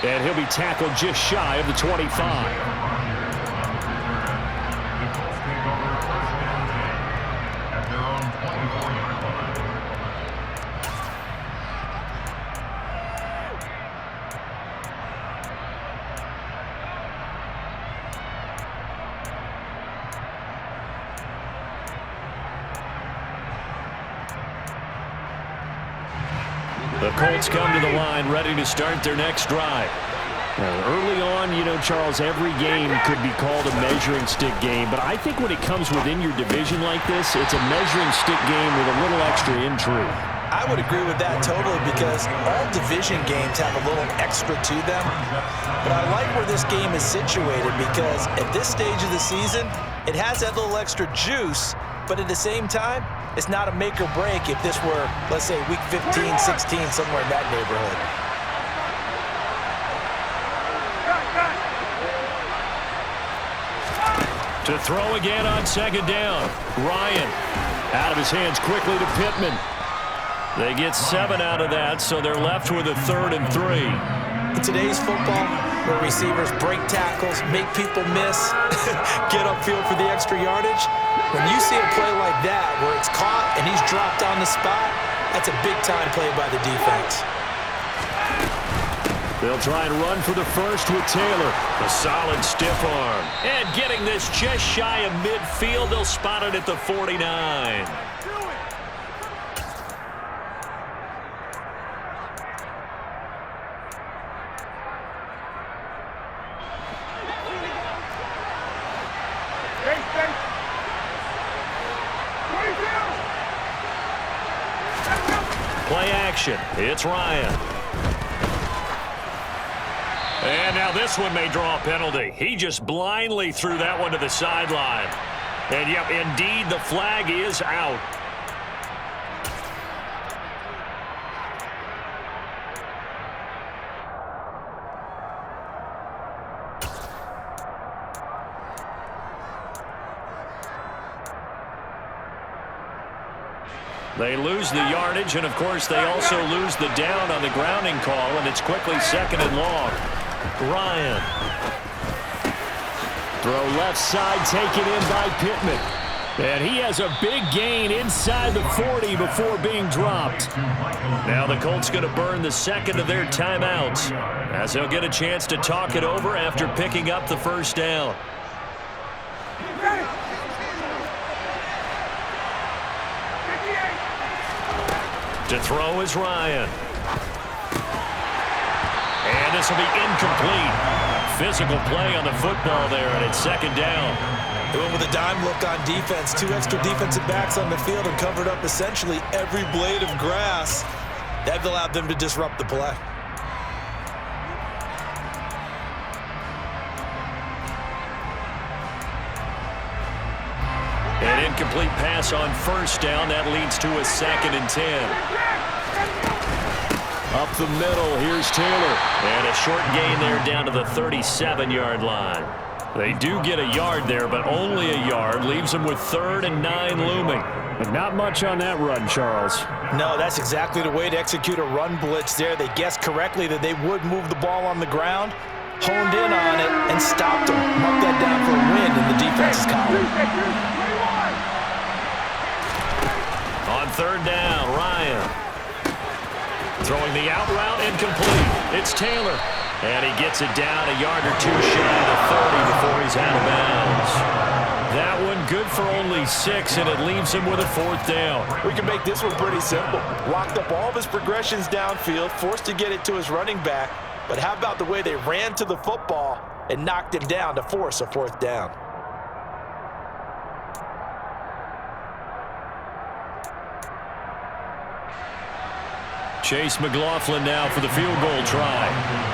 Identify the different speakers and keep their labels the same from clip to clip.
Speaker 1: And he'll be tackled just shy of the 25. The Colts come to the line ready to start their next drive. Now, early on, you know, Charles, every game could be called a measuring stick game, but I think when it comes within your division like this, it's a measuring stick game with a little extra intrigue.
Speaker 2: I would agree with that totally because all division games have a little extra to them. But I like where this game is situated because at this stage of the season, it has that little extra juice, but at the same time, it's not a make or break if this were, let's say, week 15, 16, somewhere in that neighborhood.
Speaker 1: To throw again on second down. Ryan out of his hands quickly to Pittman. They get 7 out of that, so they're left with a 3rd and 3.
Speaker 2: In today's football, where receivers break tackles, make people miss, get upfield for the extra yardage, when you see a play like that where it's caught and he's dropped on the spot, that's a big-time play by the defense.
Speaker 1: They'll try and run for the first with Taylor. A solid stiff arm. And getting this just shy of midfield, they'll spot it at the 49. Play action. It's Ryan. And now this one may draw a penalty. He just blindly threw that one to the sideline. And, yep, indeed, the flag is out. They lose the yardage, and, of course, they also lose the down on the grounding call, and it's quickly 2nd and long. Ryan. Throw left side, taken in by Pittman. And he has a big gain inside the 40 before being dropped. Now the Colts going to burn the second of their timeouts as they'll get a chance to talk it over after picking up the first down. To throw is Ryan. And this will be incomplete. Physical play on the football there, and it's 2nd down.
Speaker 2: They went with a dime look on defense. 2 extra defensive backs on the field and covered up essentially every blade of grass. That allowed them to disrupt the play.
Speaker 1: An incomplete pass on first down. That leads to a 2nd and 10. Up the middle, here's Taylor. And a short gain there down to the 37-yard line. They do get a yard there, but only a yard. Leaves them with 3rd and 9 looming. But not much on that run, Charles.
Speaker 2: No, that's exactly the way to execute a run blitz there. They guessed correctly that they would move the ball on the ground, honed in on it, and stopped them. Mark that down for a win in the defense's column.
Speaker 1: On 3rd down, Ryan. Throwing the out route, incomplete. It's Taylor. And he gets it down a yard or 2 shy of the 30 before he's out of bounds. That one good for only 6, and it leaves him with a 4th down.
Speaker 2: We can make this one pretty simple. Locked up all of his progressions downfield, forced to get it to his running back. But how about the way they ran to the football and knocked him down to force a 4th down?
Speaker 1: Chase McLaughlin now for the field goal try.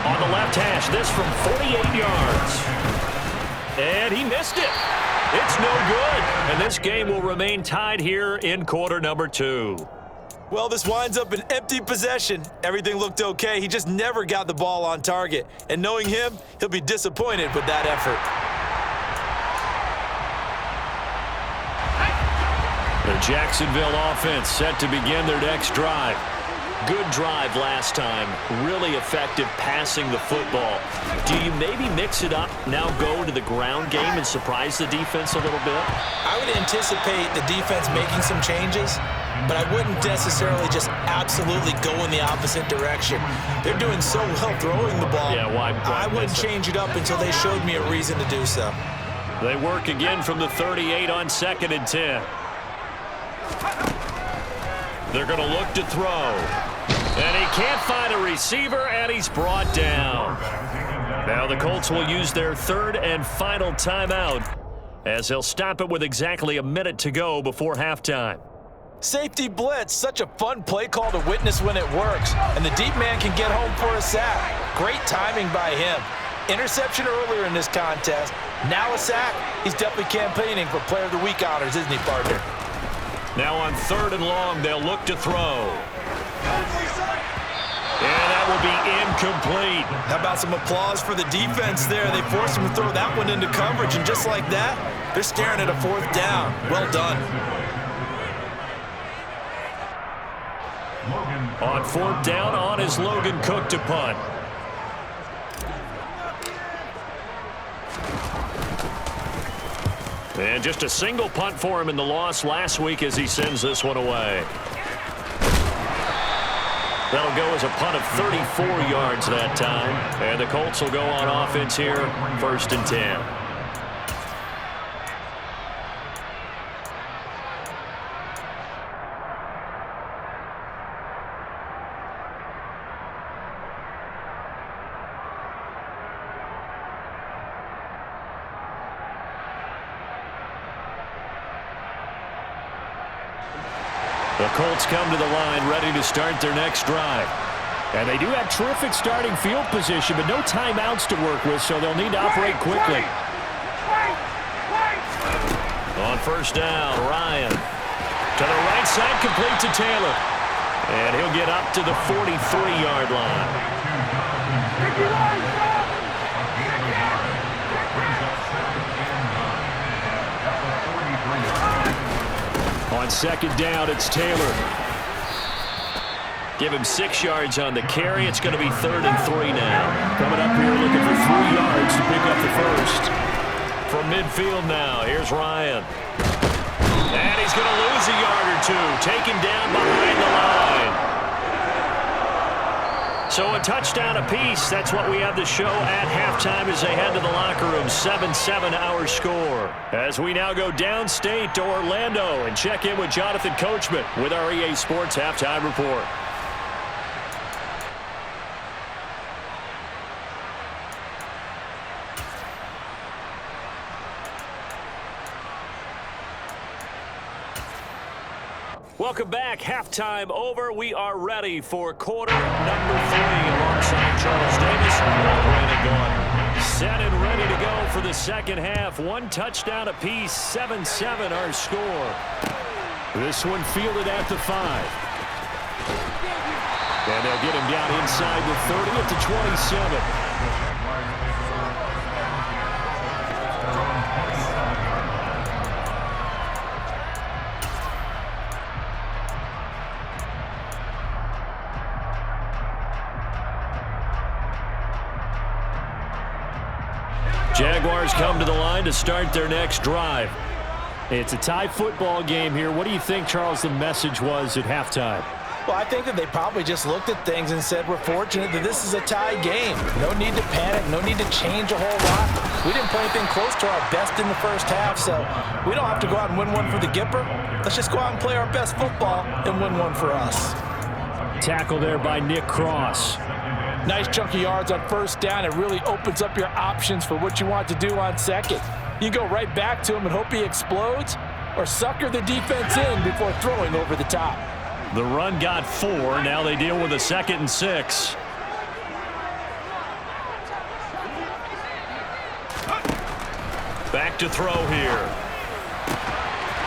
Speaker 1: On the left hash, this from 48 yards. And he missed it. It's no good. And this game will remain tied here in quarter number 2.
Speaker 2: Well, this winds up an empty possession. Everything looked okay. He just never got the ball on target. And knowing him, he'll be disappointed with that effort.
Speaker 1: The Jacksonville offense set to begin their next drive. Good drive last time. Really effective passing the football. Do you maybe mix it up, now go to the ground game and surprise the defense a little bit?
Speaker 2: I would anticipate the defense making some changes, but I wouldn't necessarily just absolutely go in the opposite direction. They're doing so well throwing the ball.
Speaker 1: Yeah, why
Speaker 2: I wouldn't change it up until they showed me a reason to do so.
Speaker 1: They work again from the 38 on 2nd and 10. They're going to look to throw. And he can't find a receiver, and he's brought down. Now the Colts will use their 3rd and final timeout as they'll stop it with exactly a minute to go before halftime.
Speaker 2: Safety blitz, such a fun play call to witness when it works. And the deep man can get home for a sack. Great timing by him. Interception earlier in this contest. Now a sack. He's definitely campaigning for Player of the Week honors, isn't he, partner?
Speaker 1: Now on 3rd and long, they'll look to throw. And that will be incomplete.
Speaker 2: How about some applause for the defense there? They forced him to throw that one into coverage, and just like that, they're staring at a 4th down. Well done.
Speaker 1: On 4th down, on is Logan Cook to punt. And just a single punt for him in the loss last week as he sends this one away. That'll go as a punt of 34 yards that time. And the Colts will go on offense here, 1st and 10. The Colts come to the line ready to start their next drive. And they do have terrific starting field position, but no timeouts to work with, so they'll need to operate quickly. On 1st down, Ryan. To the right side, complete to Taylor. And he'll get up to the 43-yard line. On 2nd down, it's Taylor. Give him 6 yards on the carry. It's going to be 3rd and 3 now. Coming up here looking for 3 yards to pick up the first. From midfield now, here's Ryan. And he's going to lose a yard or two. Taken down behind the line. So a touchdown apiece. That's what we have to show at halftime as they head to the locker room. 7-7 our score. As we now go downstate to Orlando and check in with Jonathan Coachman with our EA Sports Halftime Report. Welcome back. Halftime over. We are ready for quarter number 3 alongside Charles Davis and Brandon Gordon. Set and ready to go for the second half. 1 touchdown apiece. 7-7 our score. This one fielded at the 5. And they'll get him down inside the 30 at the 27. Jaguars come to the line to start their next drive. It's a tie football game here. What do you think, Charles, the message was at halftime?
Speaker 2: Well, I think that they probably just looked at things and said, we're fortunate that this is a tie game. No need to panic. No need to change a whole lot. We didn't play anything close to our best in the first half, so we don't have to go out and win one for the Gipper. Let's just go out and play our best football and win one for us.
Speaker 1: Tackle there by Nick Cross.
Speaker 2: Nice chunk of yards on 1st down. It really opens up your options for what you want to do on 2nd. You go right back to him and hope he explodes, or sucker the defense in before throwing over the top.
Speaker 1: The run got 4. Now they deal with a 2nd and 6. Back to throw here.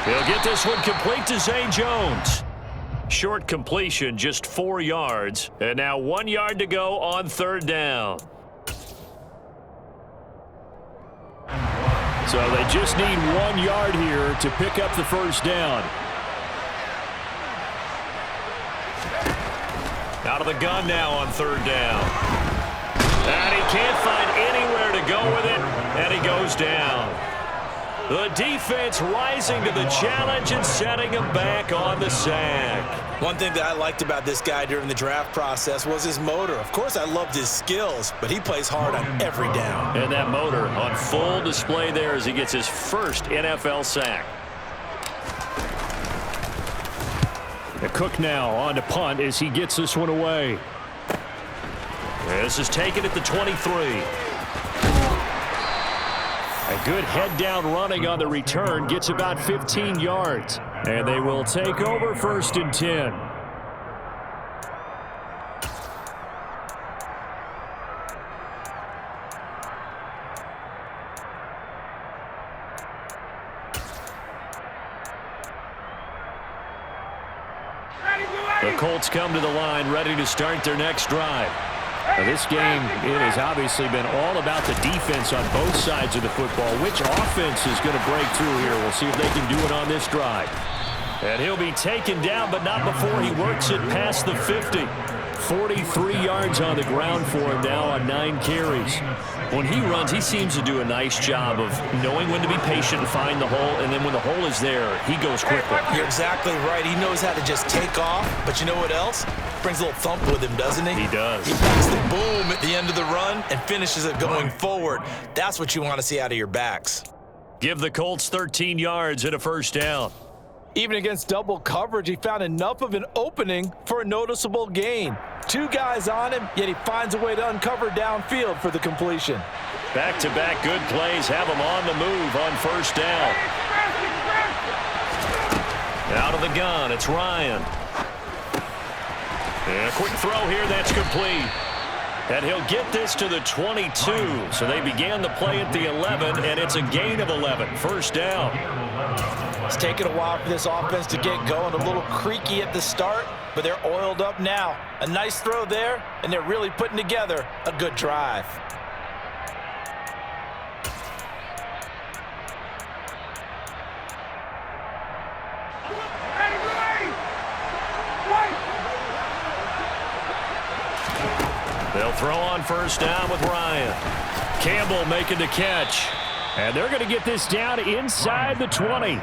Speaker 1: He'll get this one complete to Zay Jones. Short completion, just 4 yards. And now 1 yard to go on 3rd down. So they just need 1 yard here to pick up the 1st down. Out of the gun now on third down. And he can't find anywhere to go with it, and he goes down. The defense rising to the challenge and setting him back on the sack.
Speaker 2: One thing that I liked about this guy during the draft process was his motor. Of course, I loved his skills, but he plays hard on every down.
Speaker 1: And that motor on full display there as he gets his first NFL sack. The Cook now on to punt as he gets this one away. This is taken at the 23. A good head-down running on the return gets about 15 yards. And they will take over 1st and 10. The Colts come to the line ready to start their next drive. Now this game, it has obviously been all about the defense on both sides of the football. Which offense is going to break through here? We'll see if they can do it on this drive. And he'll be taken down, but not before he works it past the 50. 43 yards on the ground for him now on 9 carries. When he runs, he seems to do a nice job of knowing when to be patient and find the hole, and then when the hole is there, he goes quickly.
Speaker 2: You're exactly right. He knows how to just take off, but you know what else? Brings a little thump with him, doesn't he?
Speaker 1: He does.
Speaker 2: He packs the boom at the end of the run and finishes it going forward. That's what you want to see out of your backs.
Speaker 1: Give the Colts 13 yards and a 1st down.
Speaker 2: Even against double coverage, he found enough of an opening for a noticeable gain. 2 guys on him, yet he finds a way to uncover downfield for the completion.
Speaker 1: Back-to-back good plays have him on the move on 1st down. Out of the gun, it's Ryan. And a quick throw here, that's complete. And he'll get this to the 22. So they began the play at the 11, and it's a gain of 11. 1st down.
Speaker 2: It's taken a while for this offense to get going. A little creaky at the start, but they're oiled up now. A nice throw there, and they're really putting together a good drive.
Speaker 1: They'll throw on 1st down with Ryan. Campbell making the catch. And they're going to get this down inside the 20.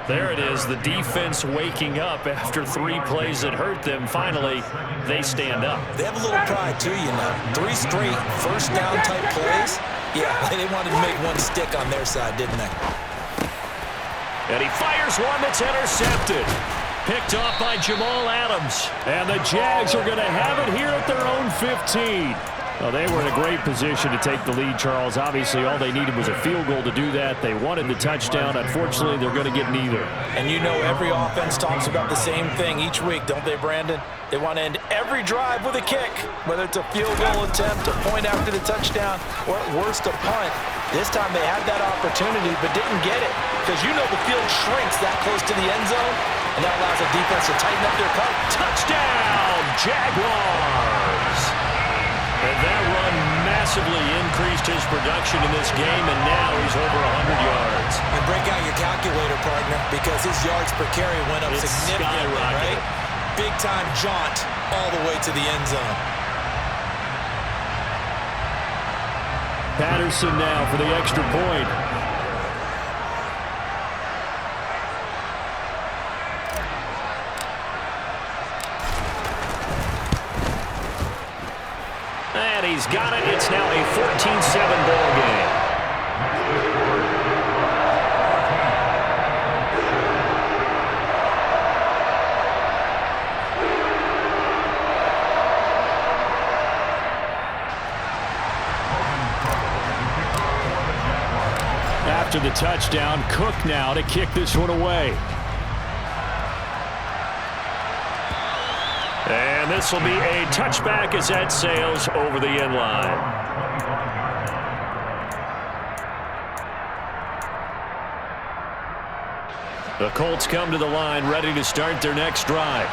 Speaker 1: There it is, the defense waking up after 3 plays that hurt them. Finally, they stand up.
Speaker 2: They have a little pride, too, you know. 3 straight 1st down type plays. Yeah, they wanted to make one stick on their side, didn't they?
Speaker 1: And he fires one that's intercepted. Picked off by Jamal Adams. And the Jags are going to have it here at their own 15. Well, they were in a great position to take the lead, Charles. Obviously, all they needed was a field goal to do that. They wanted the touchdown. Unfortunately, they're going to get neither.
Speaker 2: And you know every offense talks about the same thing each week, don't they, Brandon? They want to end every drive with a kick, whether it's a field goal attempt, a point after the touchdown, or at worst, a punt. This time they had that opportunity but didn't get it because you know the field shrinks that close to the end zone, and that allows the defense to tighten up their cover.
Speaker 1: Touchdown, Jaguars! And that run massively increased his production in this game, and now he's over 100 yards.
Speaker 2: And break out your calculator, partner, because his yards per carry went up significantly, right? Big-time jaunt all the way to the end zone.
Speaker 1: Patterson now for the extra point. And he's got it. It's now a 14-7 ball game. After the touchdown, Cook now to kick this one away. And this will be a touchback as that sails over the end line. The Colts come to the line ready to start their next drive.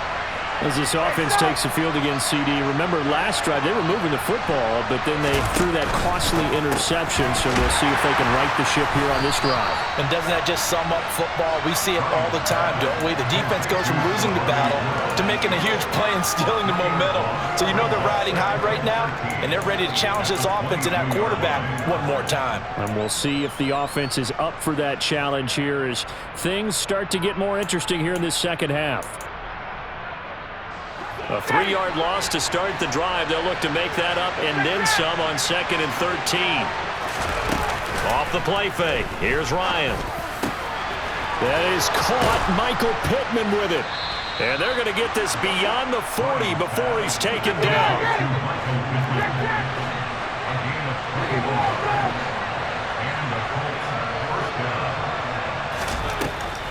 Speaker 1: As this offense takes the field against CD, remember last drive they were moving the football, but then they threw that costly interception, so we'll see if they can right the ship here on this drive.
Speaker 2: And doesn't that just sum up football? We see it all the time, don't we? The defense goes from losing the battle to making a huge play and stealing the momentum. So you know they're riding high right now, and they're ready to challenge this offense and that quarterback one more time. And
Speaker 1: we'll see if the offense is up for that challenge here as things start to get more interesting here in this second half. A 3-yard loss to start the drive. They'll look to make that up and then some on 2nd and 13. Off the play fake. Here's Ryan. That is caught. Michael Pittman with it. And they're going to get this beyond the 40 before he's taken down.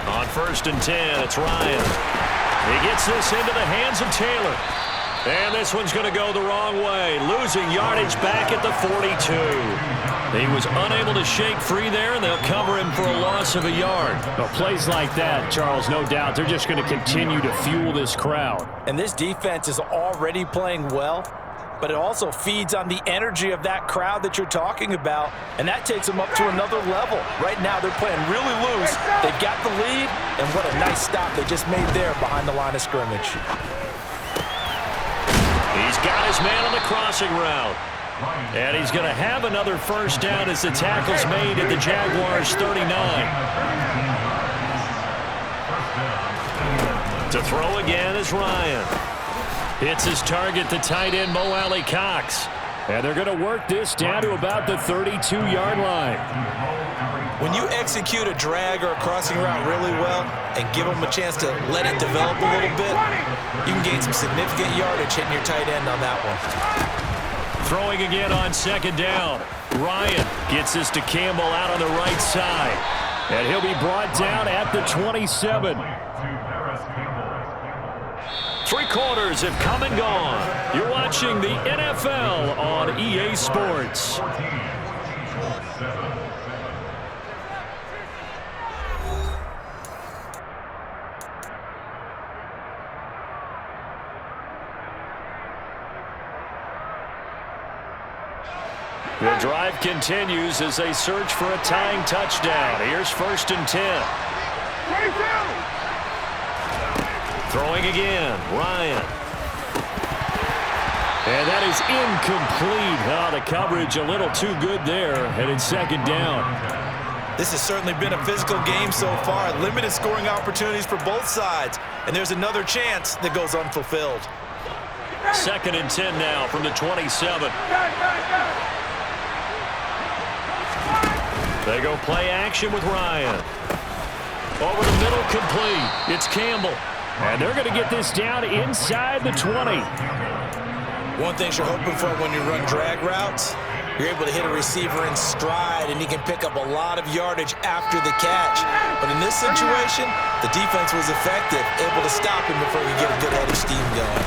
Speaker 1: On 1st and 10, it's Ryan. He gets this into the hands of Taylor. And this one's going to go the wrong way. Losing yardage back at the 42. He was unable to shake free there, and they'll cover him for a loss of a yard. Well, plays like that, Charles, no doubt, they're just going to continue to fuel this crowd.
Speaker 2: And this defense is already playing well, but it also feeds on the energy of that crowd that you're talking about, and that takes them up to another level. Right now, they're playing really loose. They've got the lead, and what a nice stop they just made there behind the line of scrimmage.
Speaker 1: He's got his man on the crossing route. And he's going to have another first down as the tackle's made at the Jaguars' 39. To throw again is Ryan. Hits his target, the tight end, Mo Alley Cox. And they're going to work this down to about the 32-yard line.
Speaker 2: When you execute a drag or a crossing route really well and give them a chance to let it develop a little bit, you can gain some significant yardage hitting your tight end on that one.
Speaker 1: Throwing again on 2nd down. Ryan gets this to Campbell out on the right side. And he'll be brought down at the 27. 3 quarters have come and gone. You're watching the NFL on EA Sports. The drive continues as they search for a tying touchdown. Here's 1st and 10. Throwing again, Ryan. And that is incomplete. Oh, the coverage a little too good there, and it's 2nd down.
Speaker 2: This has certainly been a physical game so far. Limited scoring opportunities for both sides, and there's another chance that goes unfulfilled.
Speaker 1: 2nd and 10 now from the 27. They go play action with Ryan. Over the middle, complete. It's Campbell. And they're going to get this down inside the 20.
Speaker 2: One thing you're hoping for when you run drag routes, you're able to hit a receiver in stride, and he can pick up a lot of yardage after the catch. But in this situation, the defense was effective, able to stop him before he get a good head of steam going.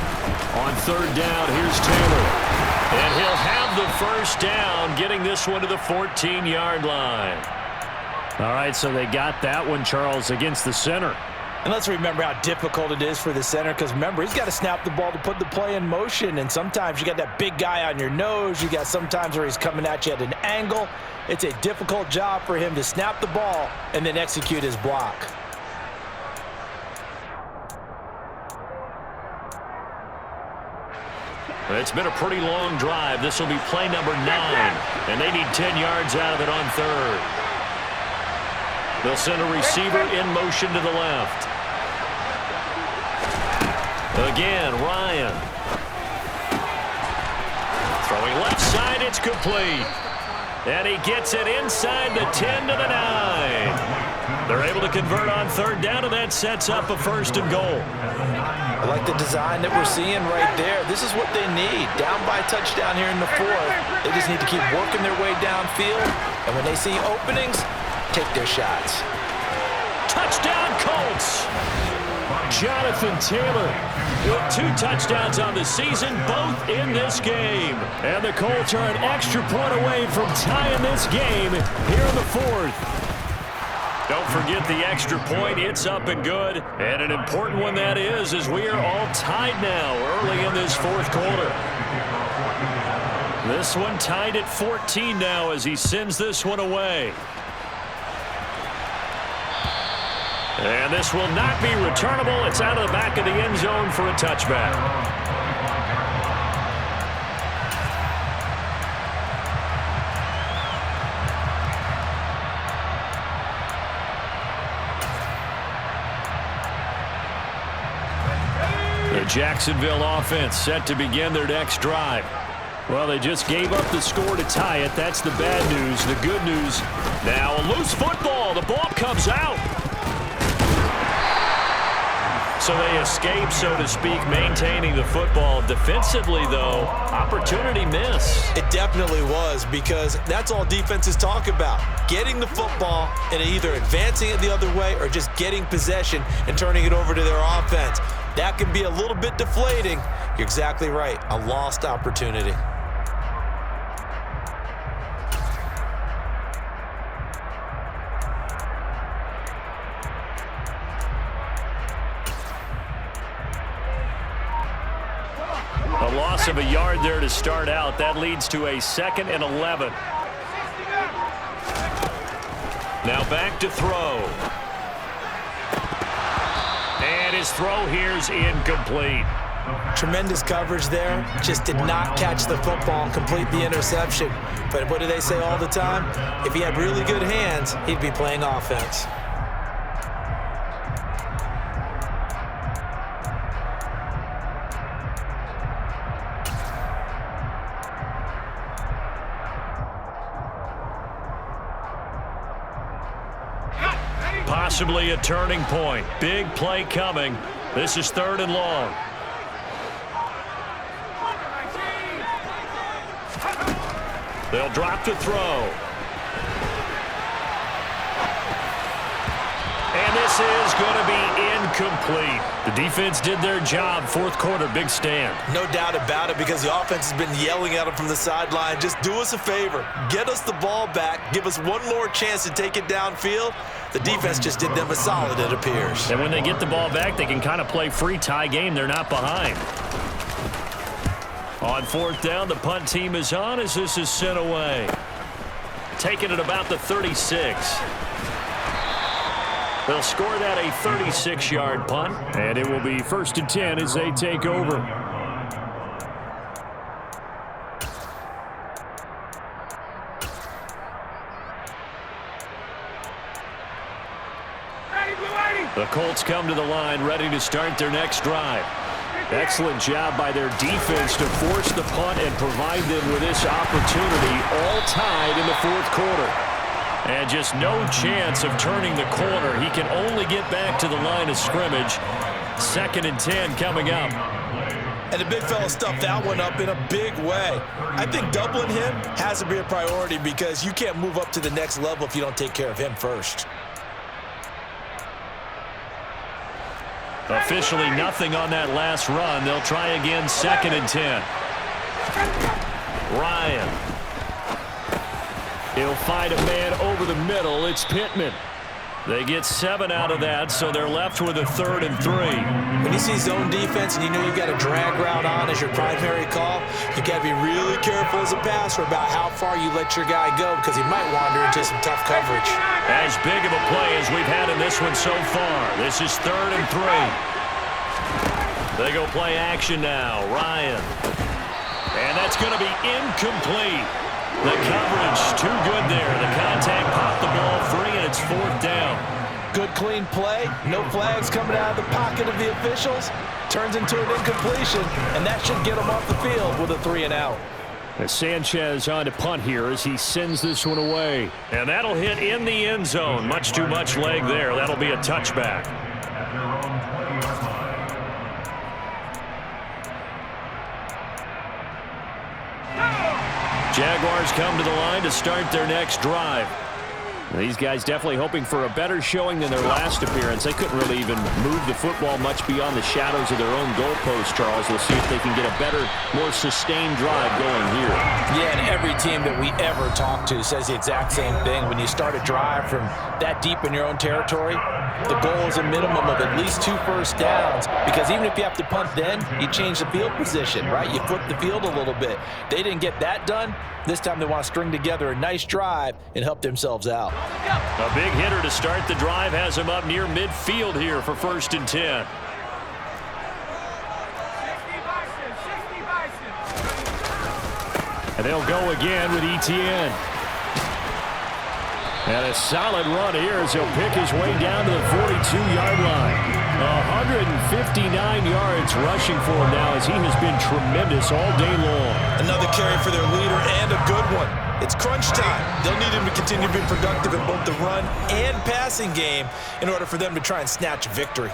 Speaker 1: On 3rd down, here's Taylor. And he'll have the first down, getting this one to the 14-yard line. All right, so they got that one, Charles, against the center.
Speaker 2: And let's remember how difficult it is for the center, because remember, he's got to snap the ball to put the play in motion, and sometimes you got that big guy on your nose. You got sometimes where he's coming at you at an angle. It's a difficult job for him to snap the ball and then execute his block.
Speaker 1: It's been a pretty long drive. This will be play number 9, and they need 10 yards out of it on 3rd. They'll send a receiver in motion to the left. Again, Ryan. Throwing left side, it's complete. And he gets it inside the 10 to the 9. They're able to convert on 3rd down, and that sets up a 1st and goal.
Speaker 2: I like the design that we're seeing right there. This is what they need. Down by touchdown here in the 4th. They just need to keep working their way downfield. And when they see openings, take their shots.
Speaker 1: Touchdown, Colts! Jonathan Taylor with 2 touchdowns on the season, both in this game. And the Colts are an extra point away from tying this game here in the 4th. Don't forget the extra point. It's up and good. And an important one that is, as we are all tied now early in this fourth quarter. This one tied at 14 now as he sends this one away. And this will not be returnable. It's out of the back of the end zone for a touchback. The Jacksonville offense set to begin their next drive. Well, they just gave up the score to tie it. That's the bad news. The good news, now a loose football. The ball comes out. So they escape, so to speak, maintaining the football. Defensively, though, opportunity miss.
Speaker 2: It definitely was, because that's all defenses talk about. Getting the football and either advancing it the other way or just getting possession and turning it over to their offense. That can be a little bit deflating. You're exactly right. A lost opportunity.
Speaker 1: A loss of a yard there to start out. That leads to a 2nd and 11. Now back to throw. And his throw here's incomplete.
Speaker 2: Tremendous coverage there. Just did not catch the football and complete the interception. But what do they say all the time? If he had really good hands, he'd be playing offense.
Speaker 1: Possibly a turning point. Big play coming. This is 3rd and long. They'll drop to throw. And this is going to be incomplete. The defense did their job. 4th quarter, big stand.
Speaker 2: No doubt about it, because the offense has been yelling at him from the sideline. Just do us a favor. Get us the ball back. Give us one more chance to take it downfield. The defense just did them a solid, it appears.
Speaker 1: And when they get the ball back, they can kind of play free tie game. They're not behind. On 4th down, the punt team is on as this is sent away. Taking it about the 36. They'll score that a 36-yard punt, and it will be 1st and 10 as they take over. The Colts come to the line ready to start their next drive. Excellent job by their defense to force the punt and provide them with this opportunity, all tied in the 4th quarter. And just no chance of turning the corner. He can only get back to the line of scrimmage. 2nd and 10 coming up.
Speaker 2: And the big fella stuffed that one up in a big way. I think doubling him has to be a priority, because you can't move up to the next level if you don't take care of him first.
Speaker 1: Officially nothing on that last run. They'll try again, 2nd and 10. Ryan. He'll find a man over the middle. It's Pittman. They get 7 out of that, so they're left with a 3rd and 3.
Speaker 2: When you see zone defense and you know you've got a drag route on as your primary call, you've got to be really careful as a passer about how far you let your guy go, because he might wander into some tough coverage.
Speaker 1: As big of a play as we've had in this one so far. This is 3rd and 3. They go play action now. Ryan. And that's going to be incomplete. The coverage too good there. The contact popped the ball free, and it's 4th down.
Speaker 2: Good clean play. No flags coming out of the pocket of the officials. Turns into an incompletion, and that should get them off the field with a 3 and out.
Speaker 1: As Sanchez on to punt here as he sends this one away. And that'll hit in the end zone. Much too much leg there. That'll be a touchback. Jaguars come to the line to start their next drive. These guys definitely hoping for a better showing than their last appearance. They couldn't really even move the football much beyond the shadows of their own goalpost, Charles. We'll see if they can get a better, more sustained drive going here.
Speaker 2: Yeah, and every team that we ever talk to says the exact same thing. When you start a drive from that deep in your own territory, the goal is a minimum of at least 2 first downs, because even if you have to punt then, you change the field position, right? You flip the field a little bit. They didn't get that done. This time they want to string together a nice drive and help themselves out.
Speaker 1: A big hitter to start the drive has him up near midfield here for 1st and 10. And they'll go again with Etienne. And a solid run here as he'll pick his way down to the 42-yard line. 159 yards rushing for him now as he has been tremendous all day long.
Speaker 2: Another carry for their leader and a good one. It's crunch time. They'll need him to continue to be productive in both the run and passing game in order for them to try and snatch a victory.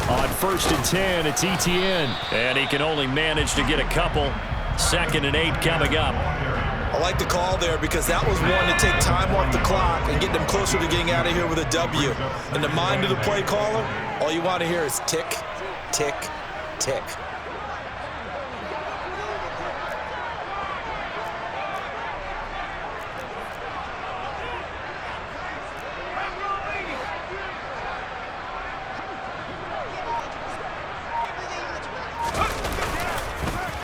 Speaker 1: On 1st and 10, it's Etienne. And he can only manage to get a couple. 2nd and 8 coming up.
Speaker 2: I like the call there because that was one to take time off the clock and get them closer to getting out of here with a W. In the mind of the play caller, all you want to hear is tick, tick, tick.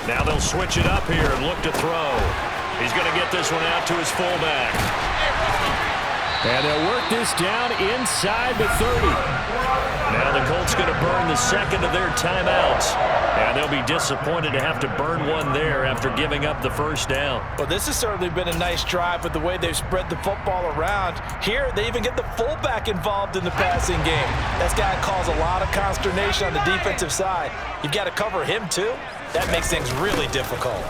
Speaker 1: Now they'll switch it up here and look to throw. He's going to get this one out to his fullback. And they'll work this down inside the 30. Now the Colts going to burn the 2nd of their timeouts. And they'll be disappointed to have to burn one there after giving up the 1st down.
Speaker 2: Well, this has certainly been a nice drive with the way they've spread the football around. Here, they even get the fullback involved in the passing game. That's got to cause a lot of consternation on the defensive side. You've got to cover him, too. That makes things really difficult.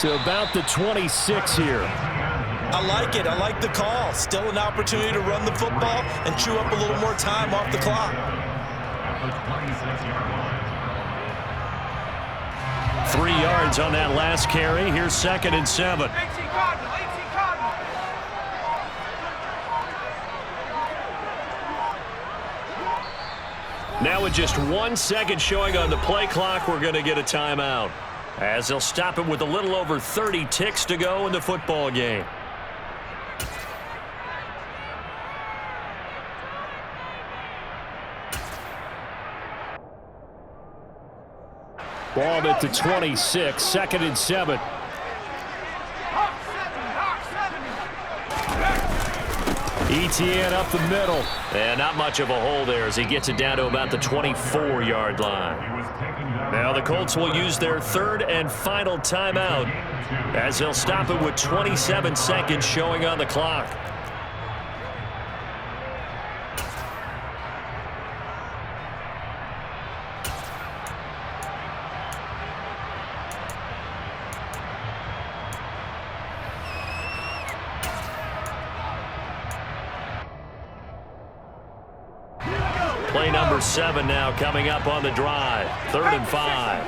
Speaker 1: To about the 26 here.
Speaker 2: I like it. I like the call. Still an opportunity to run the football and chew up a little more time off the clock.
Speaker 1: 3 yards on that last carry. Here's 2nd and 7. Now with just 1 second showing on the play clock, we're going to get a timeout, as they'll stop it with a little over 30 ticks to go in the football game. Ball at the 26, 2nd and 7. Etienne up the middle. And not much of a hole there as he gets it down to about the 24-yard line. Now the Colts will use their 3rd and final timeout as they'll stop it with 27 seconds showing on the clock. Play number 7 now coming up on the drive. 3rd and 5.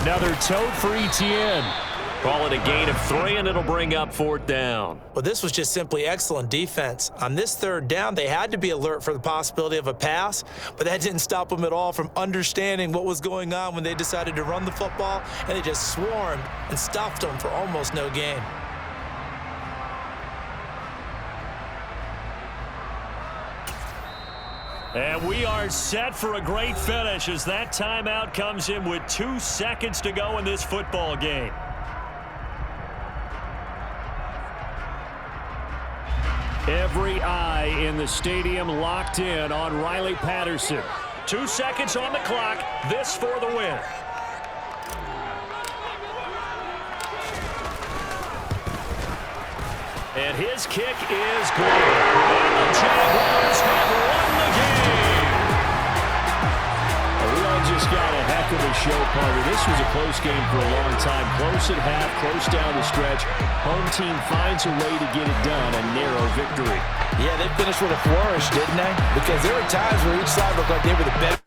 Speaker 1: Another tote for Etienne. Call it a gain of 3, and it'll bring up 4th down.
Speaker 2: Well, this was just simply excellent defense. On this 3rd down, they had to be alert for the possibility of a pass, but that didn't stop them at all from understanding what was going on when they decided to run the football, and they just swarmed and stuffed them for almost no gain.
Speaker 1: And we are set for a great finish as that timeout comes in with 2 seconds to go in this football game. Every eye in the stadium locked in on Riley Patterson. 2 seconds on the clock. This for the win. And his kick is good. And the Jaguars have won the game. A real just got a heck of a show, partner. This was a close game for a long time. Close at half, close down the stretch. Home team finds a way to get it done, a narrow victory.
Speaker 2: Yeah, they finished with a flourish, didn't they? Because there were times where each side looked like they were the better.